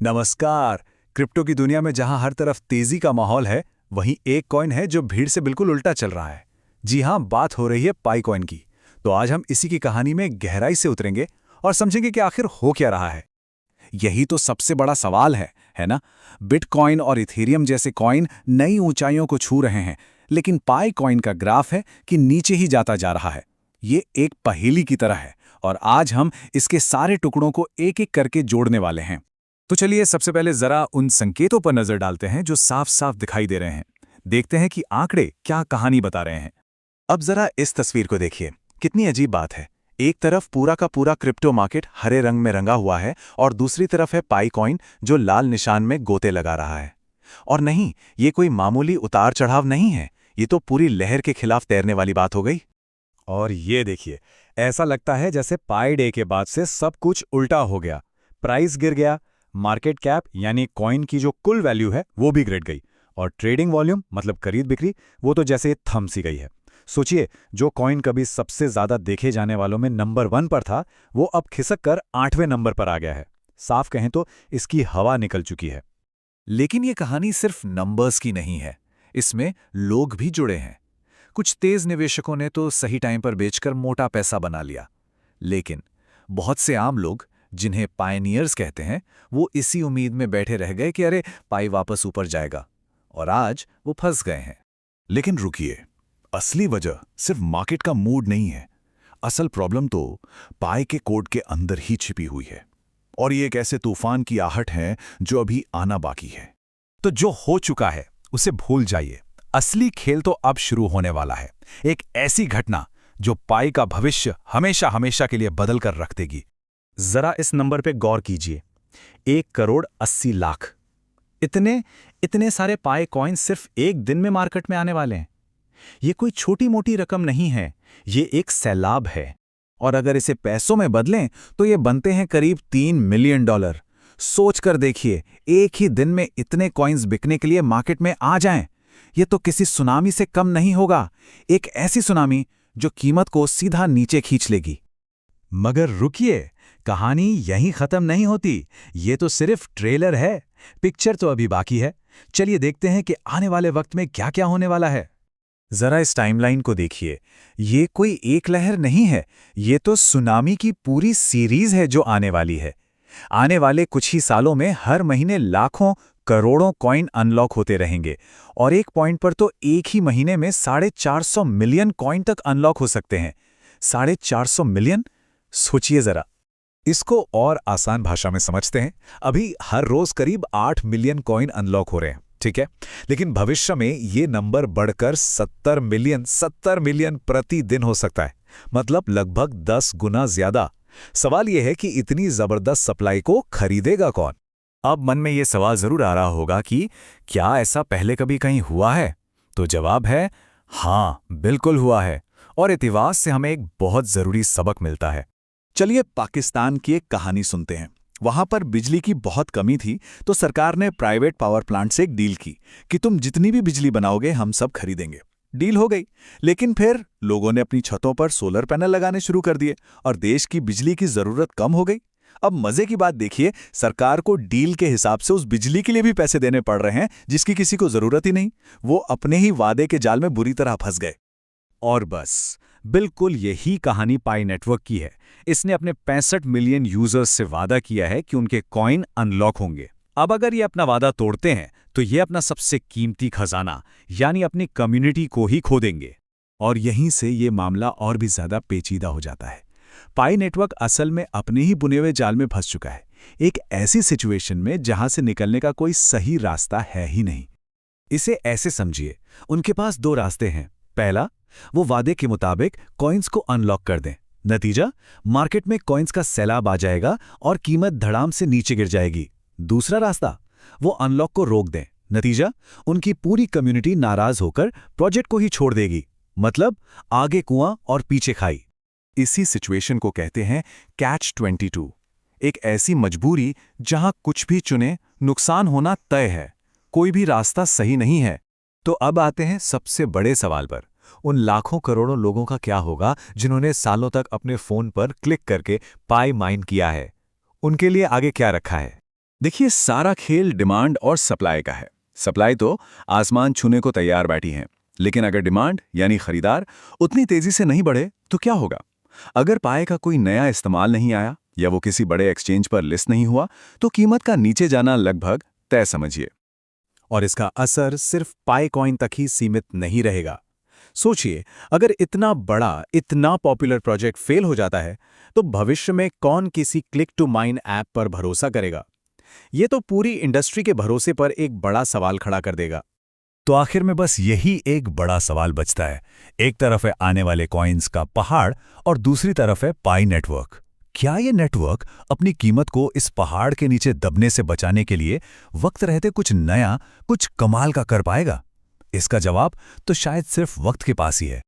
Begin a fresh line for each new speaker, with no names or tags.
नमस्कार। क्रिप्टो की दुनिया में जहां हर तरफ तेजी का माहौल है, वहीं एक कॉइन है जो भीड़ से बिल्कुल उल्टा चल रहा है। जी हां, बात हो रही है पाई कॉइन की। तो आज हम इसी की कहानी में गहराई से उतरेंगे और समझेंगे कि आखिर हो क्या रहा है। यही तो सबसे बड़ा सवाल है ना? बिटकॉइन और इथेरियम जैसे कॉइन नई ऊंचाइयों को छू रहे हैं, लेकिन पाई कॉइन का ग्राफ है कि नीचे ही जाता जा रहा है। ये एक पहेली की तरह है और आज हम इसके सारे टुकड़ों को एक-एक करके जोड़ने वाले हैं। तो चलिए सबसे पहले जरा उन संकेतों पर नजर डालते हैं जो साफ साफ दिखाई दे रहे हैं। देखते हैं कि आंकड़े क्या कहानी बता रहे हैं। अब जरा इस तस्वीर को देखिए, कितनी अजीब बात है। एक तरफ पूरा का पूरा क्रिप्टो मार्केट हरे रंग में रंगा हुआ है और दूसरी तरफ है पाई कॉइन जो लाल निशान में गोते लगा रहा है। और नहीं, ये कोई मामूली उतार चढ़ाव नहीं है, ये तो पूरी लहर के खिलाफ तैरने वाली बात हो गई।
और ये देखिए, ऐसा लगता है जैसे पाई डे के बाद से सब कुछ उल्टा हो गया। प्राइस गिर गया, मार्केट कैप यानी कॉइन की जो कुल वैल्यू है वो भी गिर गई, और ट्रेडिंग वॉल्यूम मतलब खरीद बिक्री वो तो जैसे थम सी गई है। सोचिए, जो कॉइन कभी सबसे ज्यादा देखे जाने वालों में नंबर 1 पर था, वो अब खिसक कर 8वें नंबर पर आ गया है। साफ कहें तो इसकी हवा निकल चुकी है।
लेकिन ये कहानी सिर्फ नंबर्स की नहीं है, इसमें लोग भी जुड़े हैं। कुछ तेज निवेशकों ने तो सही टाइम पर बेचकर मोटा पैसा बना लिया, लेकिन बहुत से आम लोग, जिन्हें पायनियर्स कहते हैं, वो इसी उम्मीद में बैठे रह गए कि अरे पाई वापस ऊपर जाएगा, और आज वो फंस गए हैं।
लेकिन रुकिए, असली वजह सिर्फ मार्केट का मूड नहीं है। असल प्रॉब्लम तो पाई के कोड के अंदर ही छिपी हुई है, और ये एक ऐसे तूफान की आहट है जो अभी आना बाकी है।
तो जो हो चुका है उसे भूल जाइए, असली खेल तो अब शुरू होने वाला है। एक ऐसी घटना जो पाई का भविष्य हमेशा हमेशा के लिए बदल कर रख देगी। जरा इस नंबर पे गौर कीजिए, 1,80,00,000। इतने इतने सारे पाई कॉइन सिर्फ एक दिन में मार्केट में आने वाले हैं। ये कोई छोटी मोटी रकम नहीं है, ये एक सैलाब है।
और अगर इसे पैसों में बदलें तो ये बनते हैं करीब $3 मिलियन। सोच कर देखिए, एक ही दिन में इतने कॉइन्स बिकने के लिए मार्केट में आ जाएं। ये तो किसी सुनामी से कम नहीं होगा, एक ऐसी सुनामी जो कीमत को सीधा नीचे खींच लेगी।
मगर रुकिए, कहानी यहीं खत्म नहीं होती। ये तो सिर्फ ट्रेलर है, पिक्चर तो अभी बाकी है। चलिए देखते हैं कि आने वाले वक्त में क्या क्या होने वाला है।
जरा इस टाइमलाइन को देखिए, ये कोई एक लहर नहीं है, ये तो सुनामी की पूरी सीरीज है जो आने वाली है। आने वाले कुछ ही सालों में हर महीने लाखों करोड़ों कॉइन अनलॉक होते रहेंगे, और एक पॉइंट पर तो एक ही महीने में 450 मिलियन कॉइन तक अनलॉक हो सकते हैं। 450 मिलियन, सोचिए जरा।
इसको और आसान भाषा में समझते हैं। अभी हर रोज करीब 8 मिलियन कॉइन अनलॉक हो रहे हैं, ठीक है? लेकिन भविष्य में ये नंबर बढ़कर 70 मिलियन प्रतिदिन हो सकता है, मतलब लगभग 10 गुना ज्यादा। सवाल यह है कि इतनी जबरदस्त सप्लाई को खरीदेगा कौन?
अब मन में ये सवाल जरूर आ रहा होगा कि क्या ऐसा पहले कभी कहीं हुआ है? तो जवाब है हाँ, बिल्कुल हुआ है, और इतिहास से हमें एक बहुत जरूरी सबक मिलता है।
चलिए पाकिस्तान की एक कहानी सुनते हैं। वहां पर बिजली की बहुत कमी थी, तो सरकार ने प्राइवेट पावर प्लांट से एक डील की कि तुम जितनी भी बिजली बनाओगे हम सब खरीदेंगे। डील हो गई, लेकिन फिर लोगों ने अपनी छतों पर सोलर पैनल लगाने शुरू कर दिए और देश की बिजली की जरूरत कम हो गई। अब मजे की बात देखिए, सरकार को डील के हिसाब से उस बिजली के लिए भी पैसे देने पड़ रहे हैं जिसकी किसी को जरूरत ही नहीं। वो अपने ही वादे के जाल में बुरी तरह फंस गए।
और बस बिल्कुल यही कहानी पाई नेटवर्क की है। इसने अपने 65 मिलियन यूजर्स से वादा किया है कि उनके कॉइन अनलॉक होंगे। अब अगर ये अपना वादा तोड़ते हैं तो ये अपना सबसे कीमती खजाना यानी अपनी कम्युनिटी को ही खो देंगे।
और यहीं से ये मामला और भी ज्यादा पेचीदा हो जाता है। पाई नेटवर्क असल में अपने ही बुने हुए जाल में फंस चुका है, एक ऐसी सिचुएशन में जहां से निकलने का कोई सही रास्ता है ही नहीं। इसे ऐसे समझिए, उनके पास 2 रास्ते हैं। पहला, वो वादे के मुताबिक कॉइन्स को अनलॉक कर दें। नतीजा, मार्केट में कॉइन्स का सैलाब आ जाएगा और कीमत धड़ाम से नीचे गिर जाएगी। दूसरा रास्ता, वो अनलॉक को रोक दें। नतीजा, उनकी पूरी कम्युनिटी नाराज होकर प्रोजेक्ट को ही छोड़ देगी। मतलब आगे कुआं और पीछे खाई।
इसी सिचुएशन को कहते हैं कैच 22, एक ऐसी मजबूरी जहां कुछ भी चुने नुकसान होना तय है, कोई भी रास्ता सही नहीं है।
तो अब आते हैं सबसे बड़े सवाल पर। उन लाखों करोड़ों लोगों का क्या होगा जिन्होंने सालों तक अपने फोन पर क्लिक करके पाई माइन किया है? उनके लिए आगे क्या रखा है?
देखिए, सारा खेल डिमांड और सप्लाई का है। सप्लाई तो आसमान छूने को तैयार बैठी है, लेकिन अगर डिमांड यानी खरीदार उतनी तेजी से नहीं बढ़े तो क्या होगा? अगर पाए का कोई नया इस्तेमाल नहीं आया या वो किसी बड़े एक्सचेंज पर लिस्ट नहीं हुआ तो कीमत का नीचे जाना लगभग तय समझिए।
और इसका असर सिर्फ पाई कॉइन तक ही सीमित नहीं रहेगा। सोचिए, अगर इतना बड़ा, इतना पॉपुलर प्रोजेक्ट फेल हो जाता है तो भविष्य में कौन किसी क्लिक टू माइन ऐप पर भरोसा करेगा? ये तो पूरी इंडस्ट्री के भरोसे पर एक बड़ा सवाल खड़ा कर देगा।
तो आखिर में बस यही एक बड़ा सवाल बचता है। एक तरफ है आने वाले कॉइन्स का पहाड़ और दूसरी तरफ है पाई नेटवर्क। क्या ये नेटवर्क अपनी कीमत को इस पहाड़ के नीचे दबने से बचाने के लिए वक्त रहते कुछ नया, कुछ कमाल का कर पाएगा? इसका जवाब तो शायद सिर्फ वक्त के पास ही है।